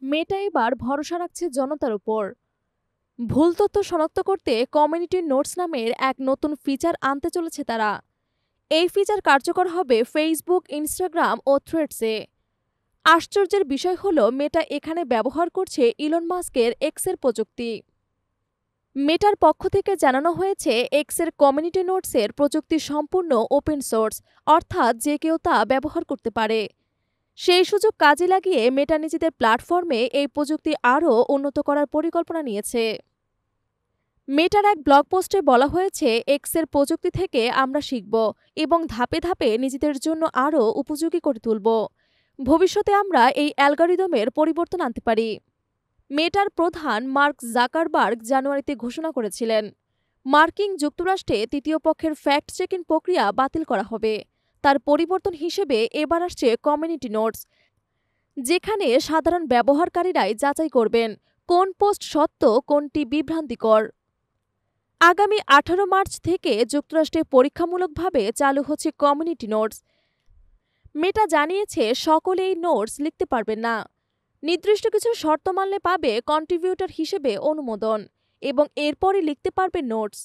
মেটা এবার ভরসা রাখছে জনতার উপর। ভুল তথ্য শনাক্ত করতে কমিউনিটি নোটস নামের এক নতুন ফিচার আনতে চলেছে তারা। এই ফিচার কার্যকর হবে ফেসবুক, ইনস্টাগ্রাম ও থ্রেডসে। আশ্চর্যের বিষয় হলো মেটা এখানে ব্যবহার করছে ইলন মাস্কের এক্সের প্রযুক্তি। মেটার পক্ষ থেকে জানানো হয়েছে, এক্সের কমিউনিটি নোটসের প্রযুক্তি সম্পূর্ণ ওপেন সোর্স, অর্থাৎ যে কেউ তা ব্যবহার করতে পারে। সেই সুযোগ কাজে লাগিয়ে মেটা নিজেদের প্ল্যাটফর্মে এই প্রযুক্তি আরও উন্নত করার পরিকল্পনা নিয়েছে। মেটার এক ব্লগ পোস্টে বলা হয়েছে, এক্সের প্রযুক্তি থেকে আমরা শিখব এবং ধাপে ধাপে নিজেদের জন্য আরও উপযোগী করে তুলব। ভবিষ্যতে আমরা এই অ্যালগরিদমের পরিবর্তন আনতে পারি। মেটার প্রধান মার্ক জাকারবার্গ জানুয়ারিতে ঘোষণা করেছিলেন, মার্কিন যুক্তরাষ্ট্রে তৃতীয় পক্ষের ফ্যাক্ট চেকিং প্রক্রিয়া বাতিল করা হবে। তার পরিবর্তন হিসেবে এবার আসছে কমিউনিটি নোটস, যেখানে সাধারণ ব্যবহারকারীরাই যাচাই করবেন কোন পোস্ট সত্য, কোনটি বিভ্রান্তিকর। আগামী 18 মার্চ থেকে যুক্তরাষ্ট্রে পরীক্ষামূলকভাবে চালু হচ্ছে কমিউনিটি নোটস। মেটা জানিয়েছে, সকলে এই নোটস লিখতে পারবেন না। নির্দিষ্ট কিছু শর্ত মানলে পাবে কন্ট্রিবিউটর হিসেবে অনুমোদন এবং এরপরই লিখতে পারবে নোটস।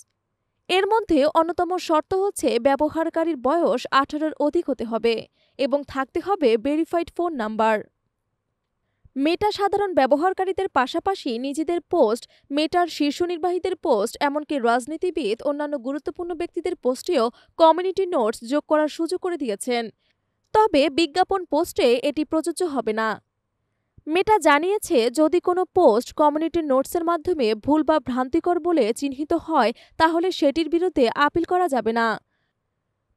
এর মধ্যে অন্যতম শর্ত হচ্ছে ব্যবহারকারীর বয়স 18-এর অধিক হতে হবে এবং থাকতে হবে ভেরিফাইড ফোন নাম্বার। মেটা সাধারণ ব্যবহারকারীদের পাশাপাশি নিজেদের পোস্ট, মেটার শীর্ষ নির্বাহীদের পোস্ট, এমনকি রাজনীতিবিদ, অন্যান্য গুরুত্বপূর্ণ ব্যক্তিদের পোস্টেও কমিউনিটি নোটস যোগ করার সুযোগ করে দিয়েছেন। তবে বিজ্ঞাপন পোস্টে এটি প্রযোজ্য হবে না। মেটা জানিয়েছে, যদি কোনো পোস্ট কমিউনিটি নোটসের মাধ্যমে ভুল বা ভ্রান্তিকর বলে চিহ্নিত হয়, তাহলে সেটির বিরুদ্ধে আপিল করা যাবে না।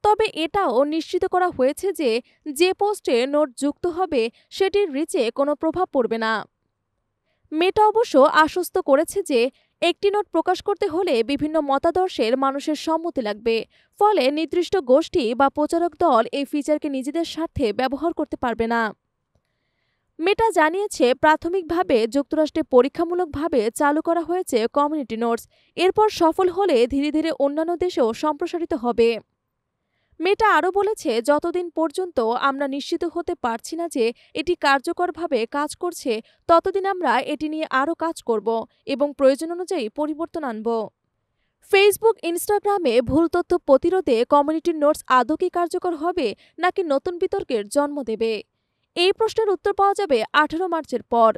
তবে এটাও নিশ্চিত করা হয়েছে যে যে পোস্টে নোট যুক্ত হবে সেটির রিচে কোনো প্রভাব পড়বে না। মেটা অবশ্য আশ্বস্ত করেছে যে একটি নোট প্রকাশ করতে হলে বিভিন্ন মতাদর্শের মানুষের সম্মতি লাগবে, ফলে নির্দিষ্ট গোষ্ঠী বা প্রচারক দল এই ফিচারকে নিজেদের স্বার্থে ব্যবহার করতে পারবে না। মেটা জানিয়েছে, প্রাথমিকভাবে যুক্তরাষ্ট্রে পরীক্ষামূলকভাবে চালু করা হয়েছে কমিউনিটি নোটস। এরপর সফল হলে ধীরে ধীরে অন্যান্য দেশেও সম্প্রসারিত হবে। মেটা আরও বলেছে, যতদিন পর্যন্ত আমরা নিশ্চিত হতে পারছি না যে এটি কার্যকরভাবে কাজ করছে, ততদিন আমরা এটি নিয়ে আরও কাজ করব এবং প্রয়োজন অনুযায়ী পরিবর্তন আনব। ফেসবুক, ইনস্টাগ্রামে ভুল তথ্য প্রতিরোধে কমিউনিটি নোটস আদৌ কি কার্যকর হবে নাকি নতুন বিতর্কের জন্ম দেবে? এই প্রশ্নের উত্তর পাওয়া যাবে 18 মার্চের পর।